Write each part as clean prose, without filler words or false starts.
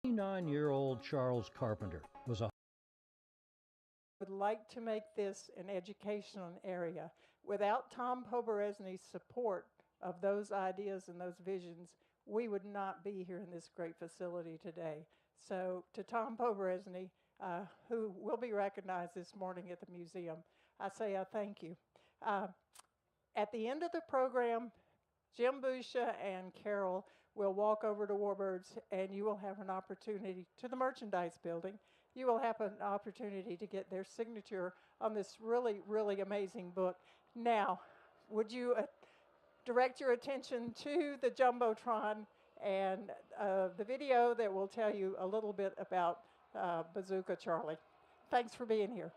29-year-old Charles Carpenter was a would like to make this an educational area. Without Tom Poberezny's support of those ideas and those visions, we would not be here in this great facility today. So to Tom Poberezny, who will be recognized this morning at the museum, I say thank you. At the end of the program, Jim Busha and Carol will walk over to Warbirds, and you will have an opportunity to the merchandise building. You will have an opportunity to get their signature on this really, really amazing book. Now, would you direct your attention to the Jumbotron and the video that will tell you a little bit about Bazooka Charlie. Thanks for being here.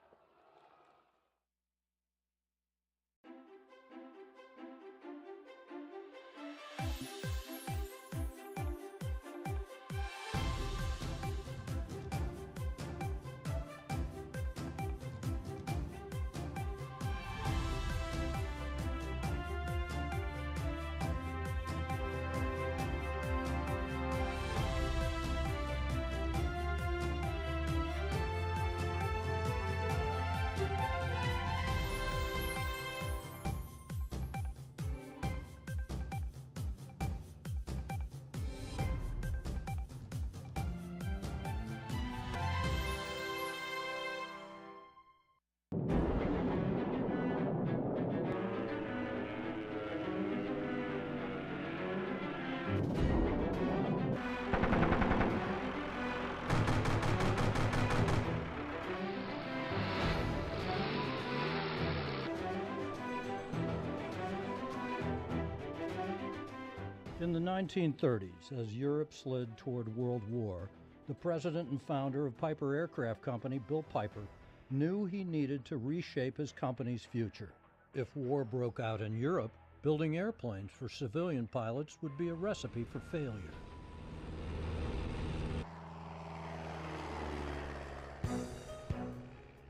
In the 1930s, as Europe slid toward World War, the president and founder of Piper Aircraft Company, Bill Piper, knew he needed to reshape his company's future. If war broke out in Europe, building airplanes for civilian pilots would be a recipe for failure.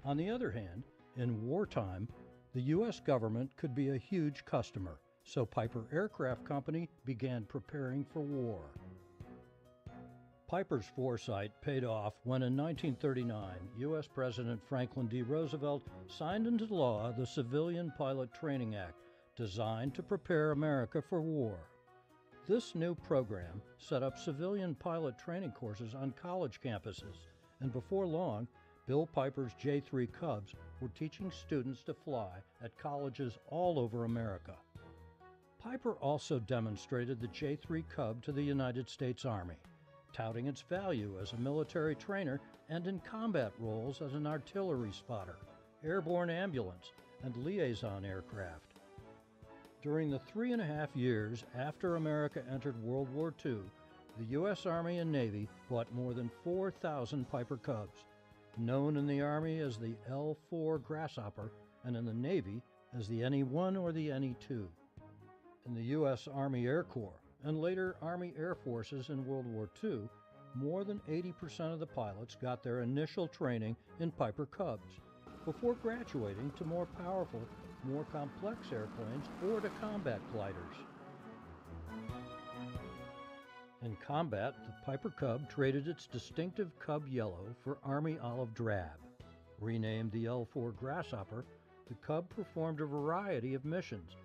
On the other hand, in wartime, the U.S. government could be a huge customer, so Piper Aircraft Company began preparing for war. Piper's foresight paid off when in 1939, U.S. President Franklin D. Roosevelt signed into law the Civilian Pilot Training Act, designed to prepare America for war. This new program set up civilian pilot training courses on college campuses, and before long, Bill Piper's J-3 Cubs were teaching students to fly at colleges all over America. Piper also demonstrated the J-3 Cub to the United States Army, touting its value as a military trainer and in combat roles as an artillery spotter, airborne ambulance, and liaison aircraft. During the 3.5 years after America entered World War II, the U.S. Army and Navy bought more than 4,000 Piper Cubs, known in the Army as the L-4 Grasshopper and in the Navy as the NE-1 or the NE-2. In the U.S. Army Air Corps and later Army Air Forces in World War II, more than 80% of the pilots got their initial training in Piper Cubs before graduating to more powerful, more complex airplanes or to combat gliders. In combat, the Piper Cub traded its distinctive Cub yellow for Army olive drab. Renamed the L-4 Grasshopper, the Cub performed a variety of missions,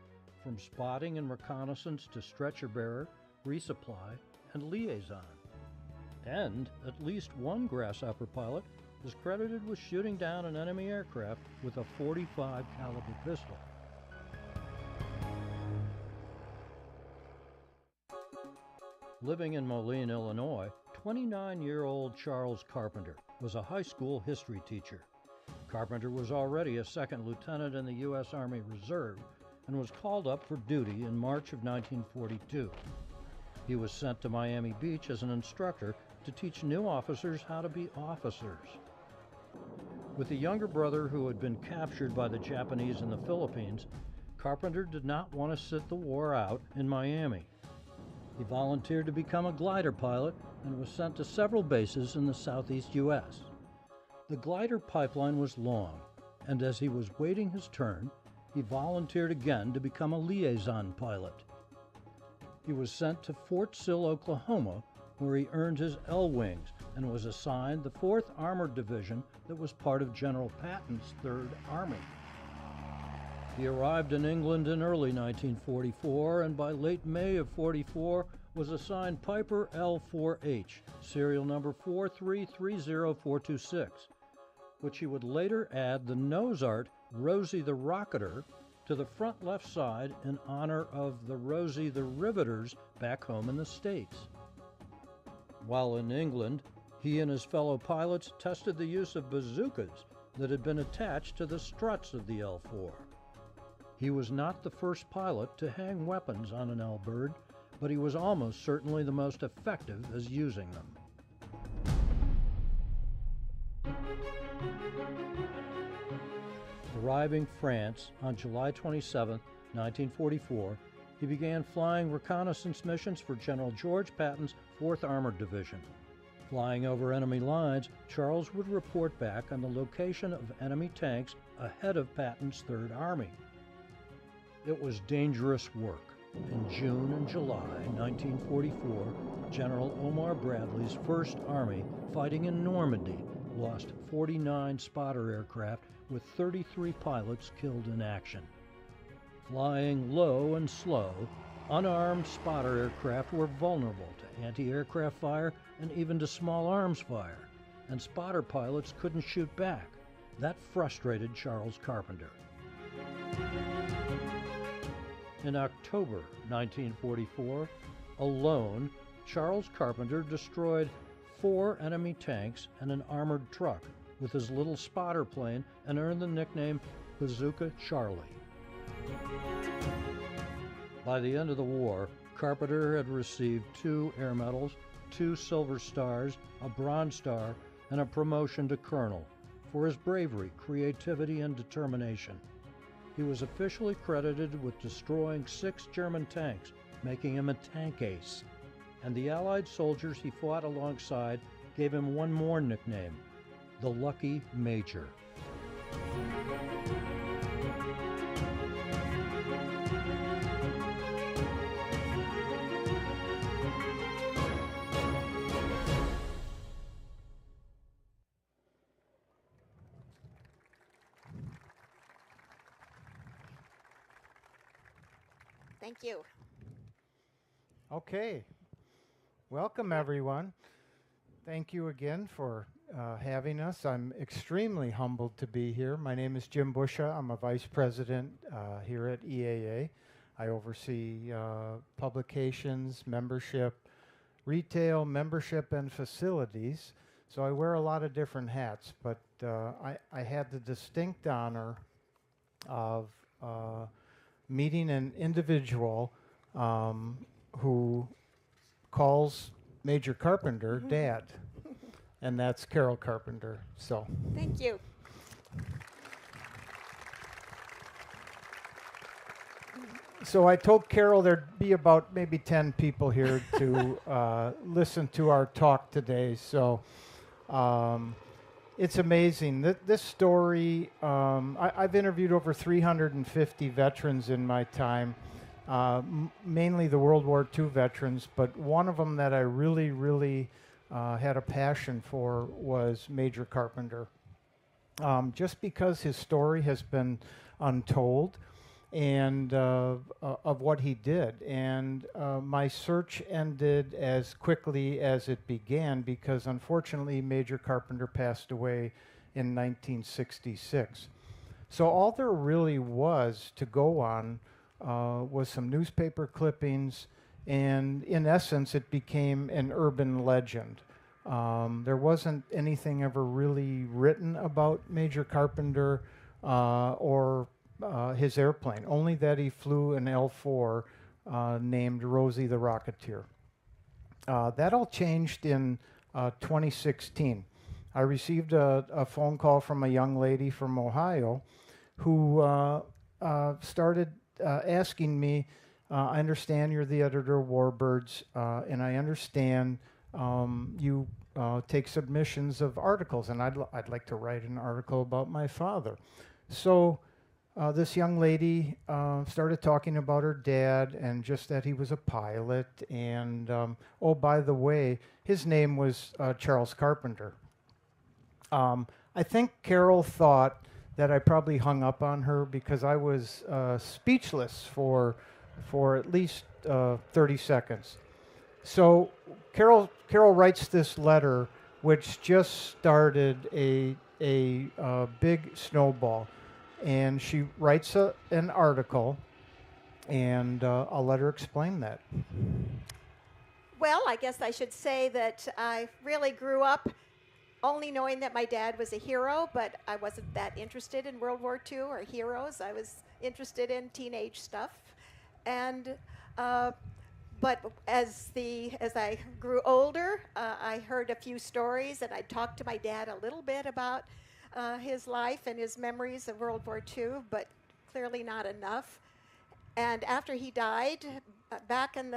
from spotting and reconnaissance to stretcher bearer, resupply, and liaison. And at least one Grasshopper pilot is credited with shooting down an enemy aircraft with a .45 caliber pistol. Living in Moline, Illinois, 29-year-old Charles Carpenter was a high school history teacher. Carpenter was already a second lieutenant in the U.S. Army Reserve and was called up for duty in March of 1942. He was sent to Miami Beach as an instructor to teach new officers how to be officers. With a younger brother who had been captured by the Japanese in the Philippines, Carpenter did not want to sit the war out in Miami. He volunteered to become a glider pilot and was sent to several bases in the southeast U.S. The glider pipeline was long, and as he was waiting his turn, he volunteered again to become a liaison pilot. He was sent to Fort Sill, Oklahoma, where he earned his L-wings and was assigned the 4th Armored Division that was part of General Patton's 3rd Army. He arrived in England in early 1944, and by late May of 44 was assigned Piper L-4H, serial number 4330426, which he would later add the nose art Rosie the Rocketer to the front left side in honor of the Rosie the Riveters back home in the States. While in England, he and his fellow pilots tested the use of bazookas that had been attached to the struts of the L-4. He was not the first pilot to hang weapons on an L-bird, but he was almost certainly the most effective as using them. Arriving France on July 27, 1944, he began flying reconnaissance missions for General George Patton's 4th Armored Division. Flying over enemy lines, Charles would report back on the location of enemy tanks ahead of Patton's 3rd Army. It was dangerous work. In June and July 1944, General Omar Bradley's 1st Army, fighting in Normandy, lost 49 spotter aircraft with 33 pilots killed in action. Flying low and slow, unarmed spotter aircraft were vulnerable to anti-aircraft fire and even to small arms fire, and spotter pilots couldn't shoot back. That frustrated Charles Carpenter. In October 1944, alone, Charles Carpenter destroyed 4 enemy tanks and an armored truck with his little spotter plane and earned the nickname Bazooka Charlie. By the end of the war, Carpenter had received 2 Air Medals, 2 Silver Stars, a Bronze Star, and a promotion to Colonel for his bravery, creativity, and determination. He was officially credited with destroying 6 German tanks, making him a tank ace. And the Allied soldiers he fought alongside gave him one more nickname, the Lucky Major. Thank you. Okay. Welcome, everyone. Thank you again for having us. I'm extremely humbled to be here. My name is Jim Busha. I'm a vice president here at EAA. I oversee publications, membership, retail, membership, and facilities. So I wear a lot of different hats, but I had the distinct honor of meeting an individual who calls Major Carpenter Dad, and that's Carol Carpenter. So Thank you. So I told Carol there'd be about maybe 10 people here to listen to our talk today. So it's amazing. This story, I've interviewed over 350 veterans in my time, mainly the World War II veterans, but one of them that I really had a passion for was Major Carpenter. Just because his story has been untold and of what he did. And my search ended as quickly as it began because unfortunately Major Carpenter passed away in 1966. So all there really was to go on was some newspaper clippings, and in essence it became an urban legend. There wasn't anything ever really written about Major Carpenter or his airplane, only that he flew an L-4 named Rosie the Rocketeer. That all changed in 2016. I received a phone call from a young lady from Ohio who started asking me, I understand you're the editor of Warbirds, and I understand you take submissions of articles, and I'd like to write an article about my father. So this young lady started talking about her dad and just that he was a pilot. And, oh, by the way, his name was Charles Carpenter. I think Carol thought that I probably hung up on her because I was speechless for at least 30 seconds. So Carol writes this letter, which just started a big snowball. And she writes an article, and I'll let her explain that. Well, I guess I should say that I really grew up only knowing that my dad was a hero, but I wasn't that interested in World War II or heroes. I was interested in teenage stuff. And but as I grew older, I heard a few stories, and I talked to my dad a little bit about his life and his memories of World War II, but clearly not enough. And after he died, back in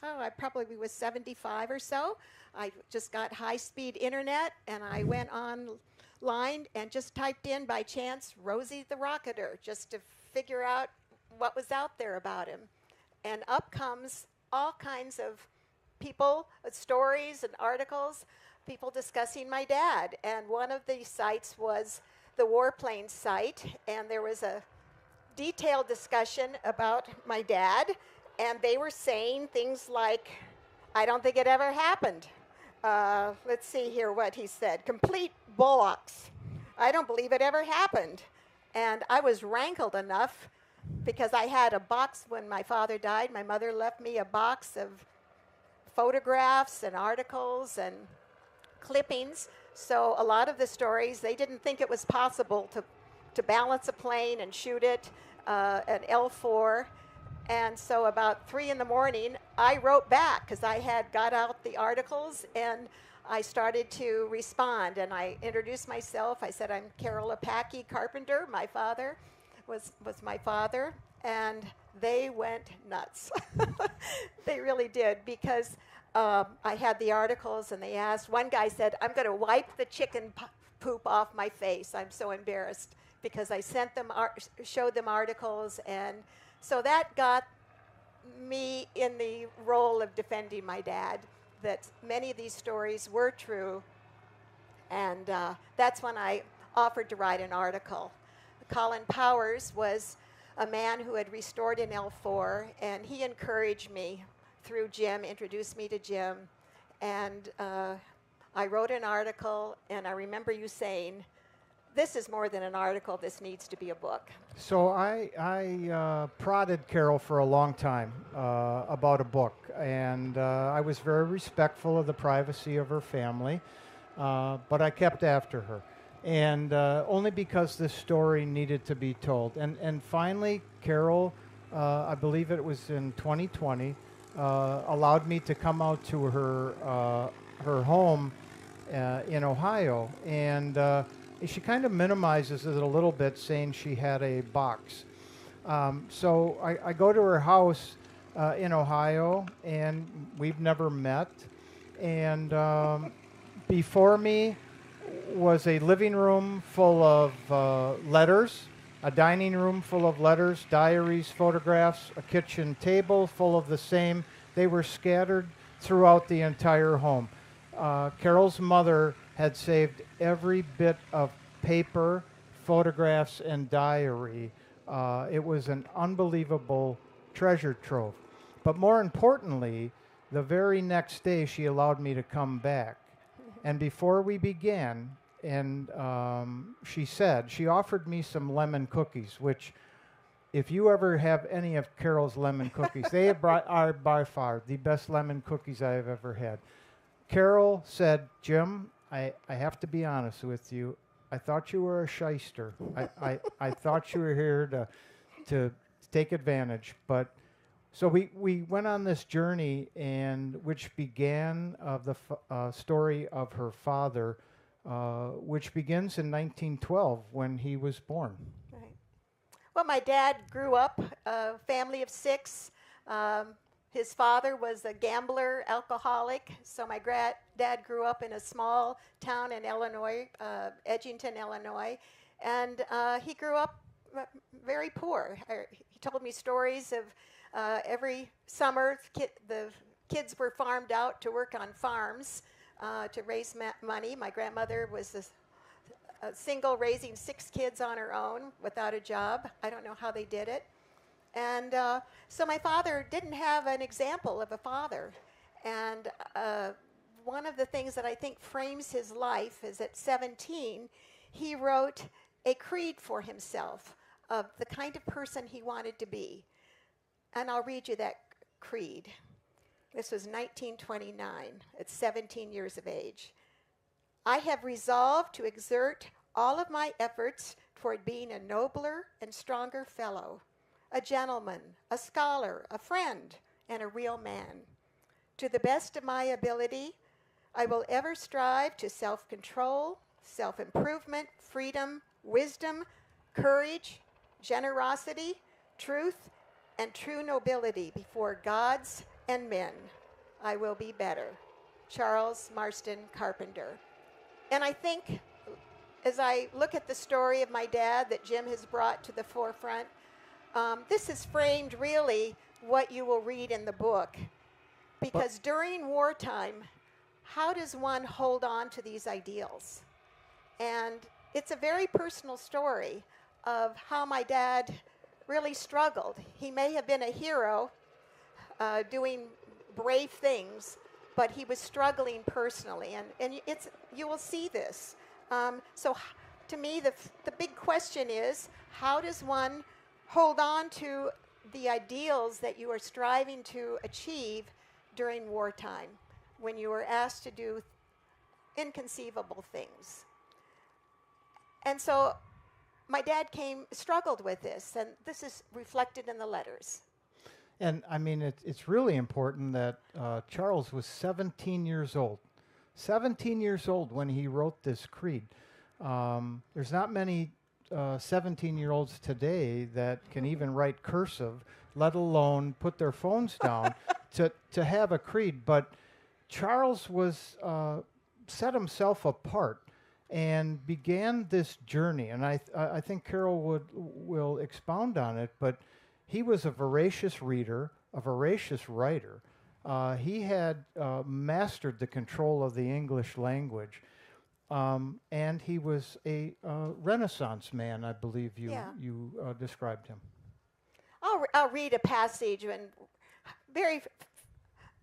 I probably was 75 or so, I just got high-speed internet, and I went online and just typed in by chance Rosie the Rocketer, just to figure out what was out there about him. And up comes all kinds of people, stories and articles, people discussing my dad. And one of the sites was the Warplanes site, and there was a detailed discussion about my dad, and they were saying things like, I don't think it ever happened. Let's see here what he said. Complete bollocks. I don't believe it ever happened. And I was rankled enough because I had a box when my father died. My mother left me a box of photographs and articles and clippings. So a lot of the stories, they didn't think it was possible to balance a plane and shoot it, an L-4. And so about 3 in the morning, I wrote back because I had got out the articles, and I started to respond. And I introduced myself. I said, I'm Carol Apaki Carpenter. My father was my father. And they went nuts. They really did, because I had the articles, and they asked. One guy said, I'm going to wipe the chicken poop off my face. I'm so embarrassed, because I sent them, showed them articles, and so that got me in the role of defending my dad, that many of these stories were true, and that's when I offered to write an article. Colin Powers was a man who had restored an L-4, and he encouraged me through Jim, introduced me to Jim, and I wrote an article, and I remember you saying, this is more than an article, this needs to be a book. So I prodded Carol for a long time about a book, and I was very respectful of the privacy of her family, but I kept after her. And only because this story needed to be told. And finally, Carol, I believe it was in 2020, allowed me to come out to her home in Ohio, and she kind of minimizes it a little bit, saying she had a box. So I go to her house in Ohio, and we've never met. And before me was a living room full of letters, a dining room full of letters, diaries, photographs, a kitchen table full of the same. They were scattered throughout the entire home. Carol's mother had saved every bit of paper, photographs, and diary. It was an unbelievable treasure trove. But more importantly, the very next day she allowed me to come back. And before we began, and she offered me some lemon cookies, which, if you ever have any of Carol's lemon cookies, they are by far the best lemon cookies I have ever had. Carol said, Jim, I have to be honest with you. I thought you were a shyster. I thought you were here to take advantage. But so we went on this journey, and which began of the story of her father, which begins in 1912 when he was born. Right. Well, my dad grew up a family of 6. His father was a gambler, alcoholic, so my dad grew up in a small town in Illinois, Edgington, Illinois, and he grew up very poor. He told me stories of every summer the kids were farmed out to work on farms to raise money. My grandmother was a single raising 6 kids on her own without a job. I don't know how they did it. And so my father didn't have an example of a father. And one of the things that I think frames his life is at 17, he wrote a creed for himself of the kind of person he wanted to be. And I'll read you that creed. This was 1929, at 17 years of age. I have resolved to exert all of my efforts toward being a nobler and stronger fellow, a gentleman, a scholar, a friend, and a real man. To the best of my ability, I will ever strive to self-control, self-improvement, freedom, wisdom, courage, generosity, truth, and true nobility before gods and men. I will be better. Charles Marston Carpenter. And I think as I look at the story of my dad that Jim has brought to the forefront, this has framed really what you will read in the book. Because during wartime, how does one hold on to these ideals? And it's a very personal story of how my dad really struggled. He may have been a hero doing brave things, but he was struggling personally. And you will see this. So to me, the big question is, how does one hold on to the ideals that you are striving to achieve during wartime when you are asked to do inconceivable things? And so my dad struggled with this, and this is reflected in the letters. And I mean, it's really important that Charles was 17 years old. 17 years old when he wrote this creed. There's not many 17-year-olds today that can even write cursive, let alone put their phones down to have a creed. But Charles was set himself apart and began this journey. And I think Carol will expound on it, but he was a voracious reader, a voracious writer. He had mastered the control of the English language, and he was a Renaissance man, I believe you described him. I'll read a passage, and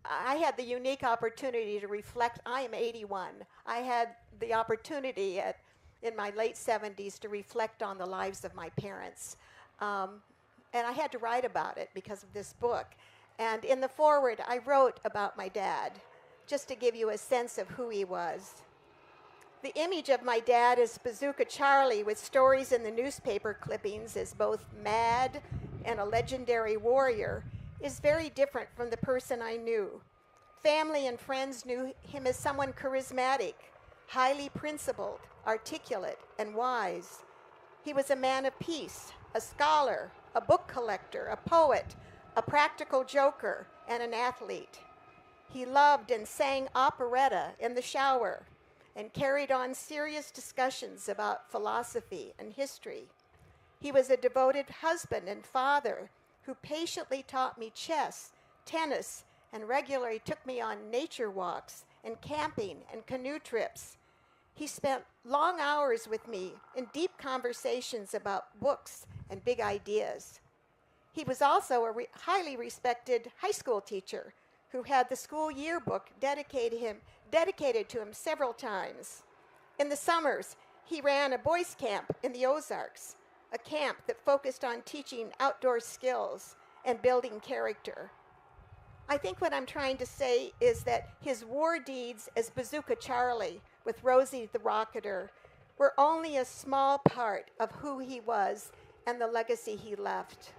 I had the unique opportunity to reflect. I am 81. I had the opportunity in my late 70s to reflect on the lives of my parents. And I had to write about it because of this book. And in the foreword, I wrote about my dad, just to give you a sense of who he was. The image of my dad as Bazooka Charlie, with stories in the newspaper clippings as both mad and a legendary warrior, is very different from the person I knew. Family and friends knew him as someone charismatic, highly principled, articulate, and wise. He was a man of peace, a scholar, a book collector, a poet, a practical joker, and an athlete. He loved and sang operetta in the shower and carried on serious discussions about philosophy and history. He was a devoted husband and father who patiently taught me chess, tennis, and regularly took me on nature walks and camping and canoe trips. He spent long hours with me in deep conversations about books and big ideas. He was also a highly respected high school teacher who had the school yearbook dedicated to him several times. In the summers, he ran a boys' camp in the Ozarks, a camp that focused on teaching outdoor skills and building character. I think what I'm trying to say is that his war deeds as Bazooka Charlie with Rosie the Rocketer were only a small part of who he was and the legacy he left.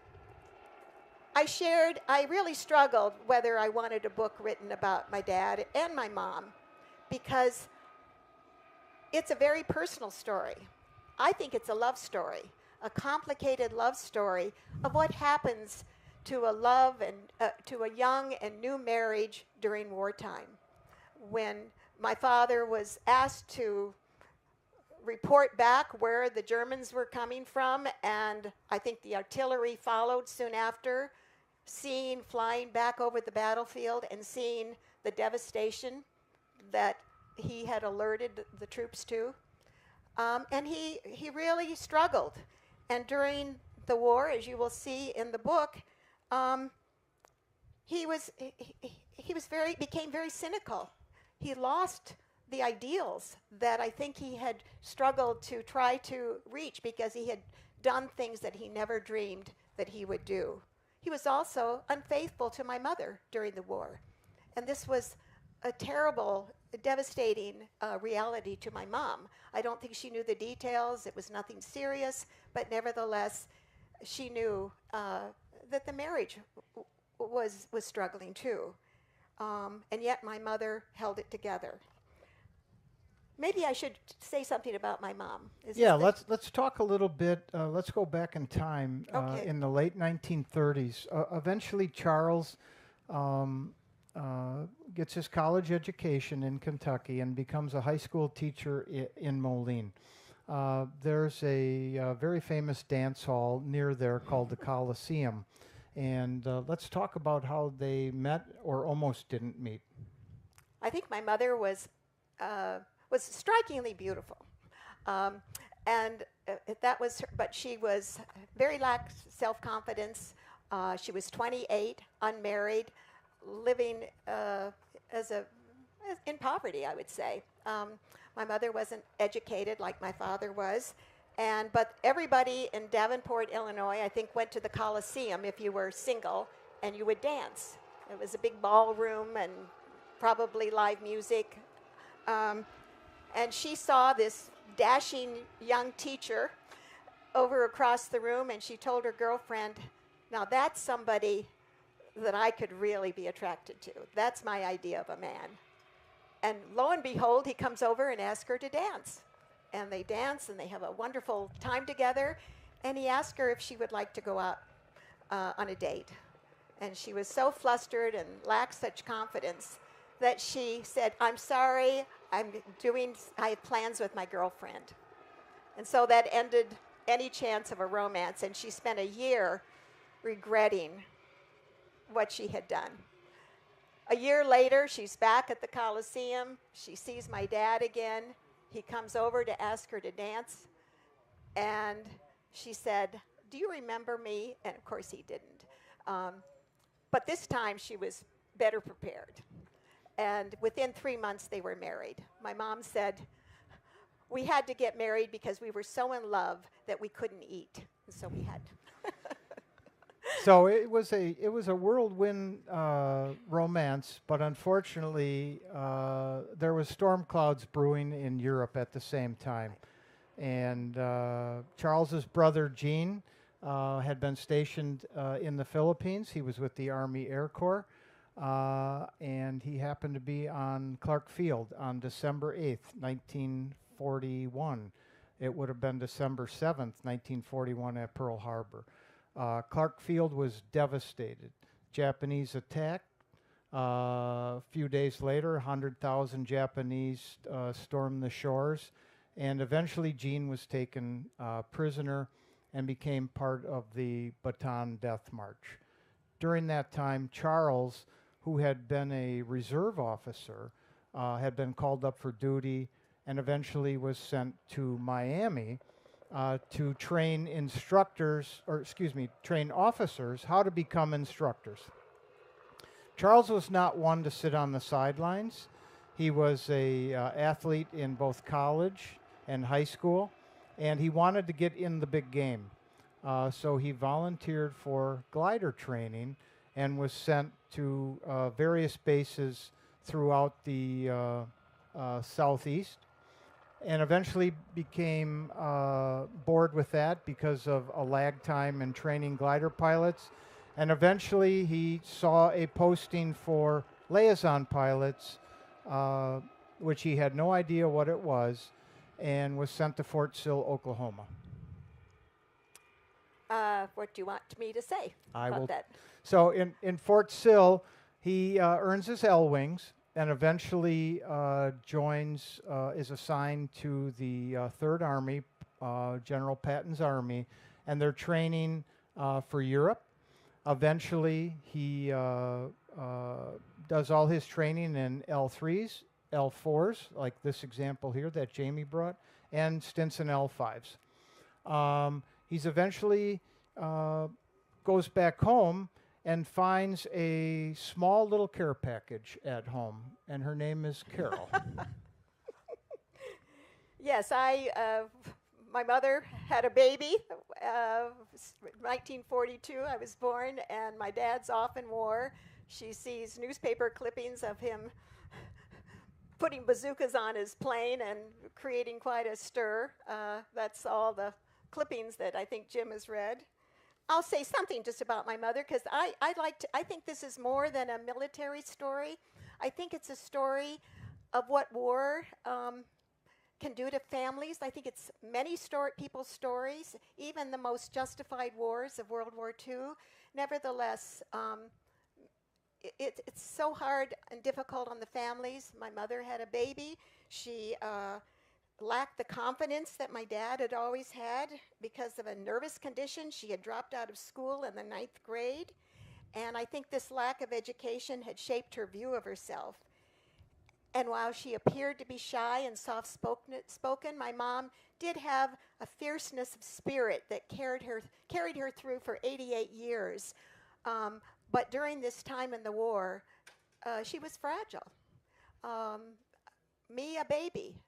I really struggled whether I wanted a book written about my dad and my mom, because it's a very personal story. I think it's a love story, a complicated love story of what happens to to a young and new marriage during wartime. When my father was asked to report back where the Germans were coming from, and I think the artillery followed soon after, flying back over the battlefield and seeing the devastation that he had alerted the troops to. And he really struggled. And during the war, as you will see in the book, he became very cynical. He lost the ideals that I think he had struggled to try to reach because he had done things that he never dreamed that he would do. He was also unfaithful to my mother during the war. And this was a terrible, devastating reality to my mom. I don't think she knew the details. It was nothing serious, but nevertheless, she knew that the marriage was struggling too. And yet my mother held it together. Maybe I should say something about my mom. Yeah, let's talk a little bit. Let's go back in time. Okay. In the late 1930s, eventually Charles gets his college education in Kentucky and becomes a high school teacher in Moline. There's a very famous dance hall near there called the Coliseum. And let's talk about how they met or almost didn't meet. I think my mother was strikingly beautiful. And that was her, but she was very lacked self-confidence. She was 28, unmarried, living in poverty, I would say. My mother wasn't educated like my father was. But everybody in Davenport, Illinois, I think, went to the Coliseum if you were single, and you would dance. It was a big ballroom and probably live music. And she saw this dashing young teacher over across the room, and she told her girlfriend, now that's somebody that I could really be attracted to. That's my idea of a man. And lo and behold, he comes over and asks her to dance. And they dance, and they have a wonderful time together. And he asked her if she would like to go out on a date. And she was so flustered and lacked such confidence that she said, I'm sorry, I have plans with my girlfriend. And so that ended any chance of a romance, and she spent a year regretting what she had done. A year later, she's back at the Coliseum. She sees my dad again. He comes over to ask her to dance, and she said, do you remember me? And of course he didn't. But this time she was better prepared. And within 3 months, they were married. My mom said, we had to get married because we were so in love that we couldn't eat. And so we had. So it was a whirlwind romance, but unfortunately, there was storm clouds brewing in Europe at the same time. And Charles's brother, Gene, had been stationed in the Philippines. He was with the Army Air Corps. And he happened to be on Clark Field on December 8th, 1941. It would have been December 7th, 1941 at Pearl Harbor. Clark Field was devastated. Japanese attack. A few days later, 100,000 Japanese stormed the shores. And eventually Gene was taken prisoner and became part of the Bataan Death March. During that time, Charles, who had been a reserve officer, had been called up for duty and eventually was sent to Miami to train train officers how to become instructors. Charles was not one to sit on the sidelines. He was a athlete in both college and high school, and he wanted to get in the big game. So he volunteered for glider training and was sent to various bases throughout the southeast, and eventually became bored with that because of a lag time in training glider pilots. And eventually he saw a posting for liaison pilots, which he had no idea what it was, and was sent to Fort Sill, Oklahoma. What do you want me to say about that? So in Fort Sill, he earns his L-wings, and eventually is assigned to the Third Army, General Patton's Army, and they're training for Europe. Eventually, he does all his training in L3s, L4s, like this example here that Jamie brought, and stints in L5s. He's eventually goes back home and finds a small little care package at home, and her name is Carol. Yes, my mother had a baby, 1942, I was born, and my dad's off in war. She sees newspaper clippings of him putting bazookas on his plane and creating quite a stir. That's all the clippings that I think Jim has read. I'll say something just about my mother, because I think this is more than a military story. I think it's a story of what war can do to families. I think it's many people's stories, even the most justified wars of World War II. Nevertheless, it's so hard and difficult on the families. My mother had a baby. She lacked the confidence that my dad had always had because of a nervous condition. She had dropped out of school in the 9th grade. And I think this lack of education had shaped her view of herself. And while she appeared to be shy and soft-spoken, my mom did have a fierceness of spirit that carried her through for 88 years. But during this time in the war, she was fragile. Me, a baby.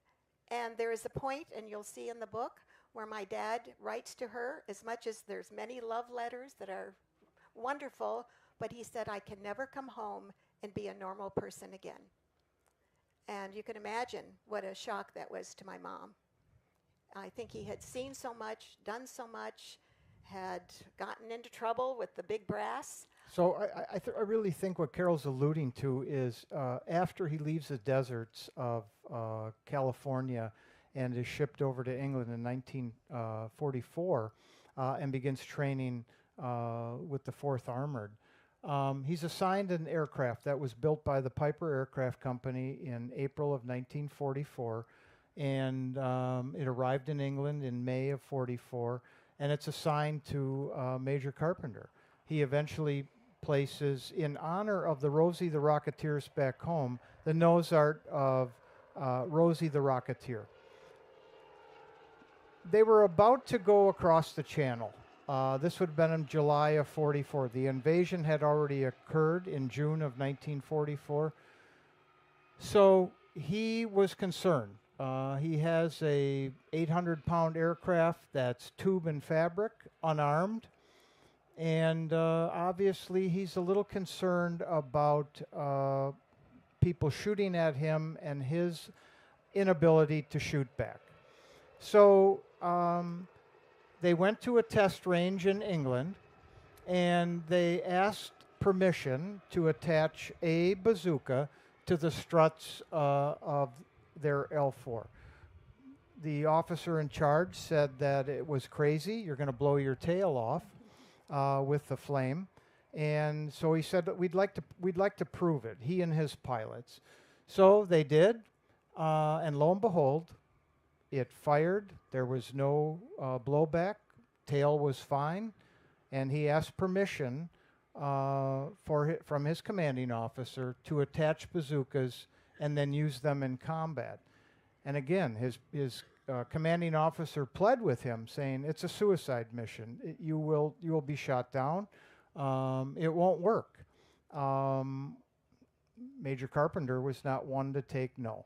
And there is a point, and you'll see in the book, where my dad writes to her, as much as there's many love letters that are wonderful, but he said, I can never come home and be a normal person again. And you can imagine what a shock that was to my mom. I think he had seen so much, done so much, had gotten into trouble with the big brass. So I really think what Carol's alluding to is after he leaves the deserts of California and is shipped over to England in 1944 and begins training with the 4th Armored, he's assigned an aircraft that was built by the Piper Aircraft Company in April of 1944, and it arrived in England in May of 44, and it's assigned to Major Carpenter. He eventually places, in honor of the Rosie the Rocketeers back home, the nose art of Rosie the Rocketeer. They were about to go across the channel. This would have been in July of 44. The invasion had already occurred in June of 1944. So he was concerned. He has a 800-pound aircraft that's tube and fabric, unarmed. And obviously he's a little concerned about people shooting at him and his inability to shoot back. So they went to a test range in England, and they asked permission to attach a bazooka to the struts of their L4. The officer in charge said that it was crazy. You're going to blow your tail off with the flame. And so he said that we'd like to prove it, he and his pilots. So they did, and lo and behold, it fired. There was no blowback. Tail was fine. And he asked permission from his commanding officer to attach bazookas and then use them in combat. And again, his commanding officer pled with him, saying, it's a suicide mission. You will be shot down. It won't work. Major Carpenter was not one to take no.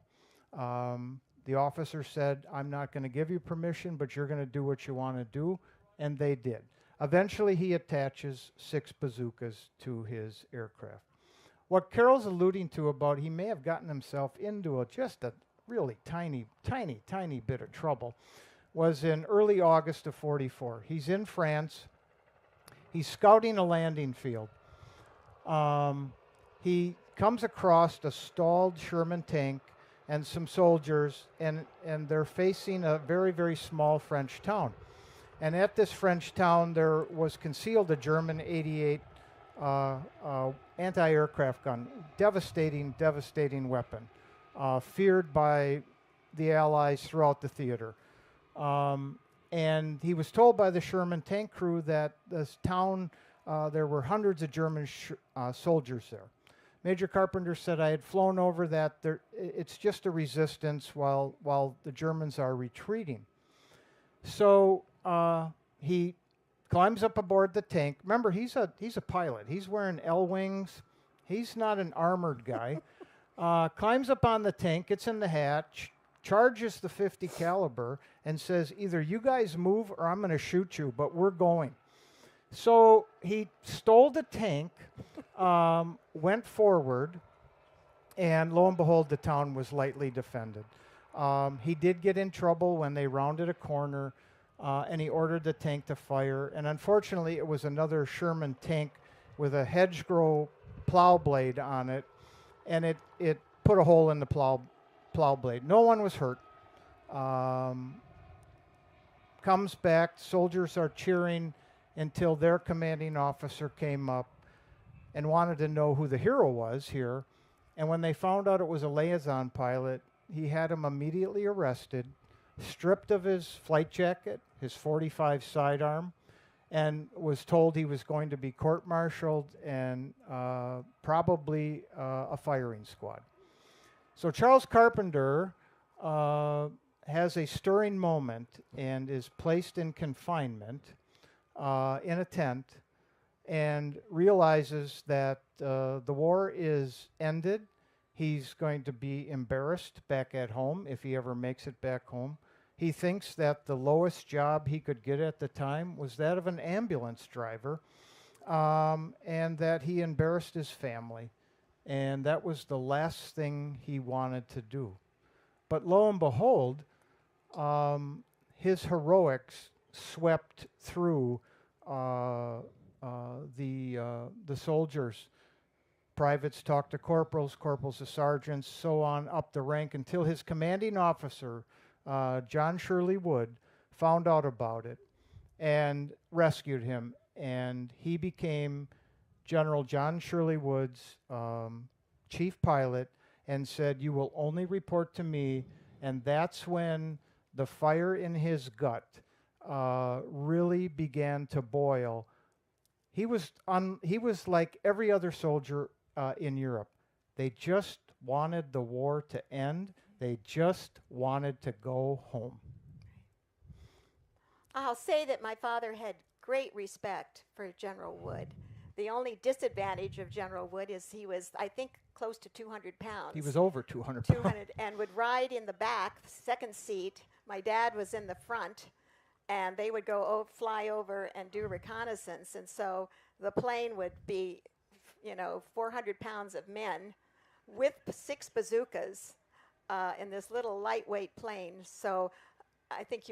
The officer said, I'm not going to give you permission, but you're going to do what you want to do, and they did. Eventually, he attaches 6 bazookas to his aircraft. What Carol's alluding to about he may have gotten himself into just a really tiny bit of trouble was in early August of 44. He's in France. He's scouting a landing field. He comes across a stalled Sherman tank and some soldiers, and they're facing a very, very small French town. And at this French town, there was concealed a German 88 anti-aircraft gun, devastating, devastating weapon, feared by the Allies throughout the theater. And he was told by the Sherman tank crew that this town, there were hundreds of German soldiers there. Major Carpenter said, I had flown over that. It's just a resistance while the Germans are retreating. So he climbs up aboard the tank. Remember, he's a pilot. He's wearing L-wings. He's not an armored guy. Climbs up on the tank, gets in the hatch, charges the .50 caliber, and says, either you guys move or I'm going to shoot you, but we're going. So he stole the tank, went forward, and lo and behold, the town was lightly defended. He did get in trouble when they rounded a corner, and he ordered the tank to fire. And unfortunately, it was another Sherman tank with a hedgerow plow blade on it, and it put a hole in the plow blade. No one was hurt. Comes back, soldiers are cheering until their commanding officer came up and wanted to know who the hero was here. And when they found out it was a liaison pilot, he had him immediately arrested, stripped of his flight jacket, his .45 sidearm, and was told he was going to be court-martialed and probably a firing squad. So Charles Carpenter has a stirring moment and is placed in confinement in a tent and realizes that the war is ended. He's going to be embarrassed back at home if he ever makes it back home. He thinks that the lowest job he could get at the time was that of an ambulance driver, and that he embarrassed his family. And that was the last thing he wanted to do. But lo and behold, his heroics swept through the soldiers. Privates talked to corporals, corporals to sergeants, so on up the rank until his commanding officer, John Shirley Wood, found out about it and rescued him. And he became General John Shirley Wood's chief pilot and said, you will only report to me. And that's when the fire in his gut really began to boil. He was like every other soldier in Europe. They just wanted the war to end. They just wanted to go home. I'll say that my father had great respect for General Wood. The only disadvantage of General Wood is he was, I think, close to 200 pounds. He was over 200 pounds. 200, and would ride in the back, second seat. My dad was in the front, and they would go fly over and do reconnaissance. And so the plane would be, 400 pounds of men with 6 bazookas in this little lightweight plane. So I think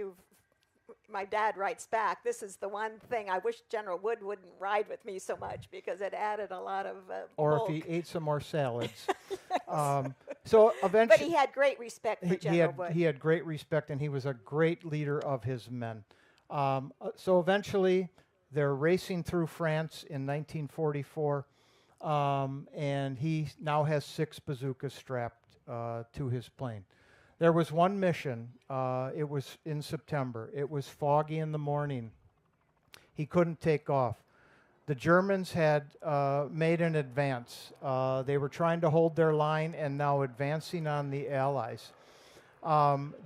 my dad writes back, this is the one thing I wish General Wood wouldn't ride with me so much because it added a lot of or bulk. if he ate some more salads. So eventually, but he had great respect for General Wood. He had great respect, and he was a great leader of his men. So eventually, they're racing through France in 1944, and he now has 6 bazookas strapped to his plane. There was one mission. It was in September. It was foggy in the morning. He couldn't take off. The Germans had made an advance. They were trying to hold their line and now advancing on the Allies.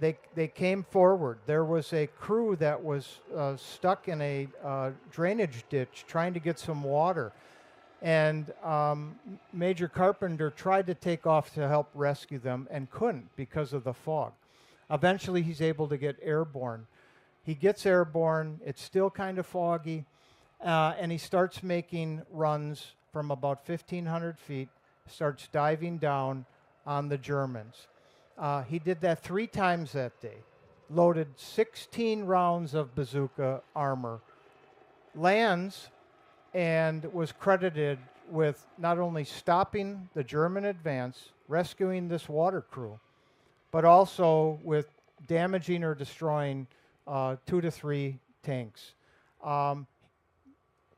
They came forward. There was a crew that was stuck in a drainage ditch trying to get some water. And Major Carpenter tried to take off to help rescue them and couldn't because of the fog. Eventually, he's able to get airborne. He gets airborne. It's still kind of foggy. And he starts making runs from about 1,500 feet, starts diving down on the Germans. He did that 3 times that day, loaded 16 rounds of bazooka armor, lands, and was credited with not only stopping the German advance, rescuing this water crew, but also with damaging or destroying 2 to 3 tanks.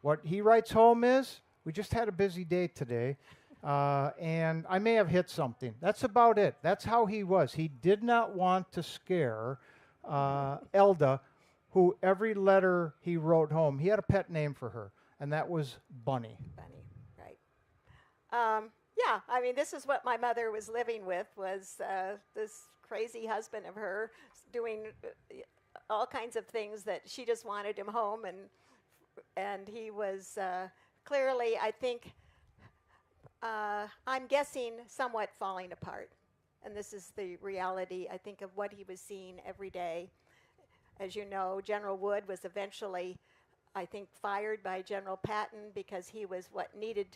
What he writes home is, we just had a busy day today, And I may have hit something. That's about it. That's how he was. He did not want to scare Elda, who every letter he wrote home, he had a pet name for her, and that was Bunny. Bunny, right. Yeah, I mean, this is what my mother was living with, was this crazy husband of her doing all kinds of things that she just wanted him home, and he was clearly, I think, I'm guessing, somewhat falling apart. And this is the reality, I think, of what he was seeing every day. As you know, General Wood was eventually, I think, fired by General Patton because he was what needed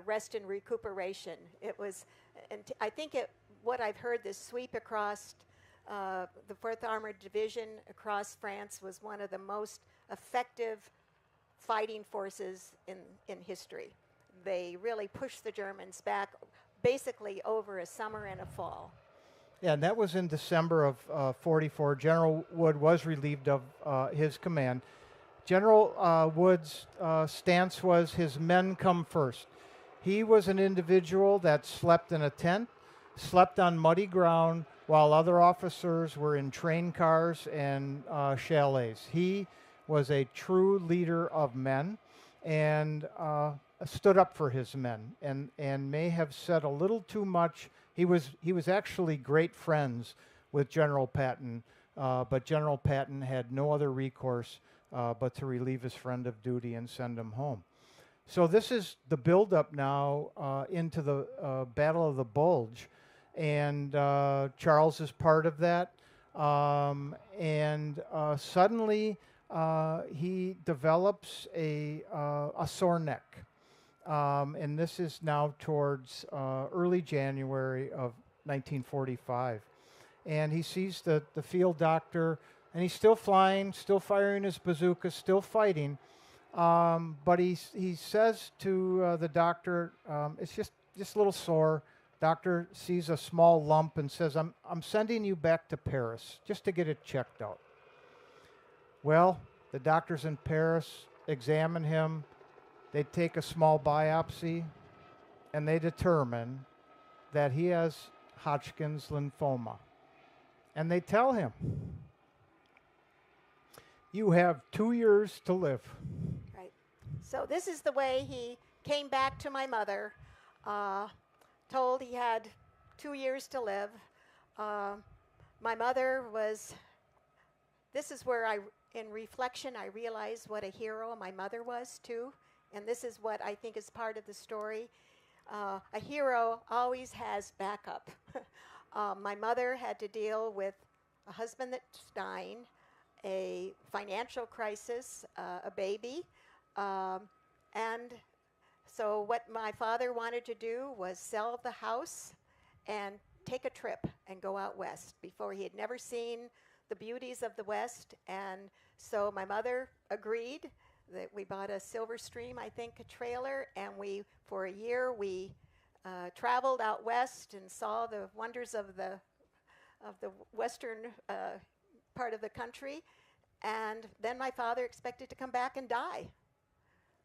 rest and recuperation. It was, and I think what I've heard, this sweep across the 4th Armored Division across France was one of the most effective fighting forces in history. They really pushed the Germans back basically over a summer and a fall. Yeah, and that was in December of 44. General Wood was relieved of his command. General Wood's stance was his men come first. He was an individual that slept in a tent, slept on muddy ground, while other officers were in train cars and chalets. He was a true leader of men and stood up for his men and may have said a little too much. He was actually great friends with General Patton, but General Patton had no other recourse but to relieve his friend of duty and send him home. So this is the buildup now into the Battle of the Bulge, and Charles is part of that. Suddenly he develops a sore neck. And this is now towards early January of 1945. And he sees the field doctor, and he's still flying, still firing his bazooka, still fighting. But he says to the doctor, it's just a little sore. Doctor sees a small lump and says, I'm sending you back to Paris just to get it checked out. Well, the doctors in Paris examine him. They take a small biopsy, and they determine that he has Hodgkin's lymphoma. And they tell him, you have 2 years to live. Right. So this is the way he came back to my mother, told he had 2 years to live. My mother was, this is where in reflection, I realized what a hero my mother was too. And this is what I think is part of the story. A hero always has backup. My mother had to deal with a husband that's dying, a financial crisis, a baby. And so what my father wanted to do was sell the house and take a trip and go out west. Before, he had never seen the beauties of the West. And so my mother agreed. That we bought a Silverstream, I think, a trailer, and for a year, we traveled out west and saw the wonders of the western part of the country. And then my father expected to come back and die.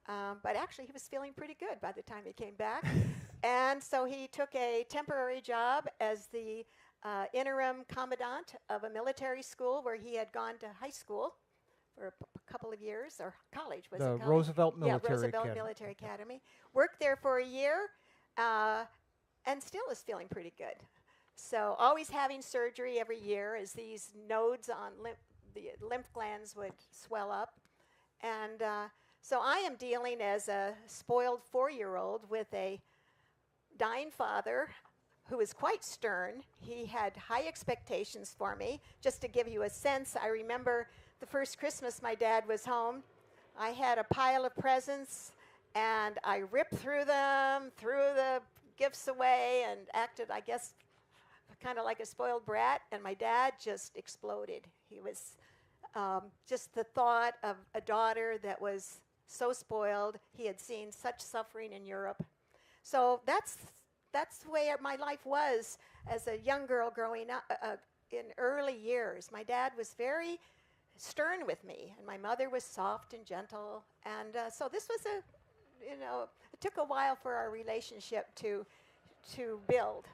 But actually, he was feeling pretty good by the time he came back. And so he took a temporary job as the interim commandant of a military school where he had gone to high school for a couple of years, or college, was it college? Roosevelt Military Academy. Roosevelt Military Academy. Worked there for a year, and still is feeling pretty good. So always having surgery every year as these nodes on the lymph glands would swell up. And so I am dealing as a spoiled 4-year-old with a dying father who is quite stern. He had high expectations for me. Just to give you a sense, I remember the first Christmas my dad was home, I had a pile of presents, and I ripped through them, threw the gifts away, and acted, I guess, kind of like a spoiled brat, and my dad just exploded. He was just the thought of a daughter that was so spoiled. He had seen such suffering in Europe. So that's the way my life was as a young girl growing up in early years. My dad was very stern with me, and my mother was soft and gentle, and so this was a took a while for our relationship to build.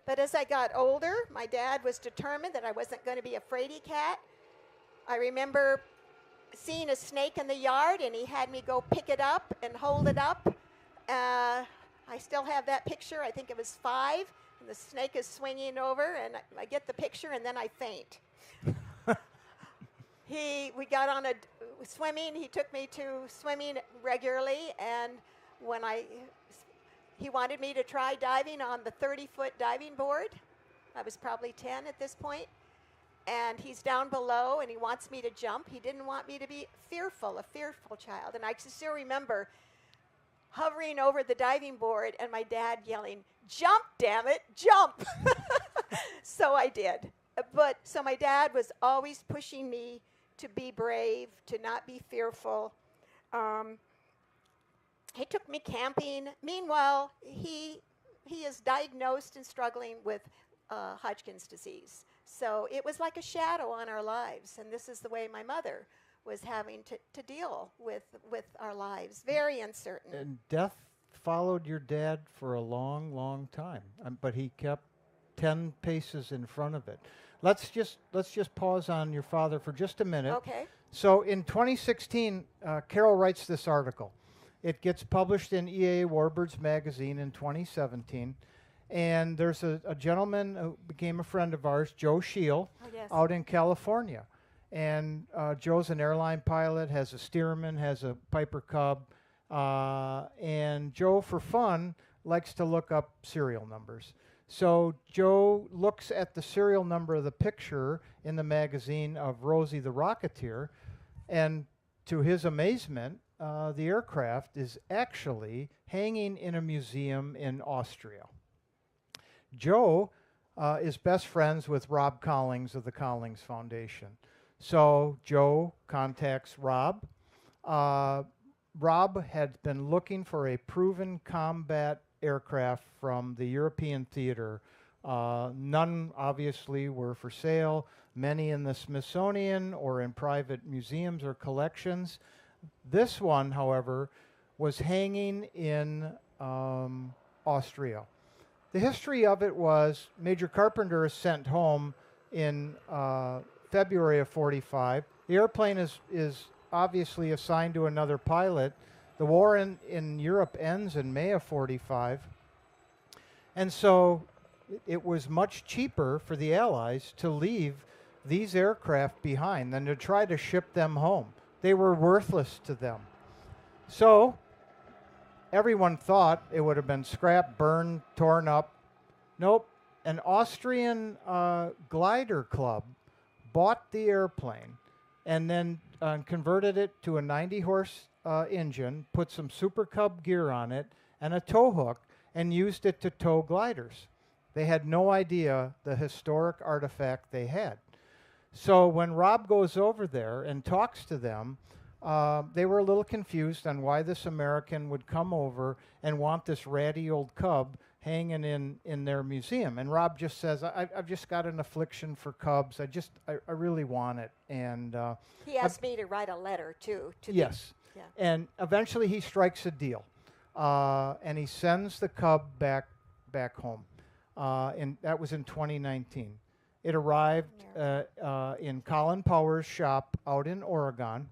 But as I got older, my dad was determined that I wasn't going to be a fraidy cat. I remember seeing a snake in the yard, and he had me go pick it up and hold it up. I still have that picture. I think it was 5, and the snake is swinging over, and I get the picture, and then I faint. We got on swimming. He took me to swimming regularly, and when he wanted me to try diving on the 30-foot diving board. I was probably 10 at this point. And he's down below, and he wants me to jump. He didn't want me to be a fearful child. And I still remember hovering over the diving board and my dad yelling, "Jump, damn it, jump!" So I did. So my dad was always pushing me to be brave, to not be fearful. He took me camping. Meanwhile, he is diagnosed and struggling with Hodgkin's disease. So it was like a shadow on our lives. And this is the way my mother was having to deal with our lives. Very uncertain. And death followed your dad for a long, long time. But he kept 10 paces in front of it. Let's just pause on your father for just a minute. Okay. So in 2016, Carol writes this article. It gets published in EA Warbirds magazine in 2017. And there's a gentleman who became a friend of ours, Joe Scheel, out in California. And Joe's an airline pilot, has a Stearman, has a Piper Cub. And Joe, for fun, likes to look up serial numbers. So Joe looks at the serial number of the picture in the magazine of Rosie the Rocketeer, and to his amazement, the aircraft is actually hanging in a museum in Austria. Joe is best friends with Rob Collings of the Collings Foundation. So Joe contacts Rob. Rob had been looking for a proven combat aircraft from the European theater. None, obviously, were for sale. Many in the Smithsonian or in private museums or collections. This one, however, was hanging in Austria. The history of it was Major Carpenter is sent home in February of 45. The airplane is obviously assigned to another pilot. The war in Europe ends in May of 45. And so it was much cheaper for the Allies to leave these aircraft behind than to try to ship them home. They were worthless to them. So everyone thought it would have been scrapped, burned, torn up. Nope. An Austrian glider club bought the airplane and then converted it to a 90-horse engine, put some Super Cub gear on it and a tow hook, and used it to tow gliders. They had no idea the historic artifact they had. So when Rob goes over there and talks to them, they were a little confused on why this American would come over and want this ratty old Cub hanging in their museum. And Rob just says, I've just got an affliction for Cubs. I really want it. And he asked me to write a letter, too. Yes. Yeah. And eventually he strikes a deal. And he sends the Cub back home. And that was in 2019. It arrived in Colin Powers' shop out in Oregon.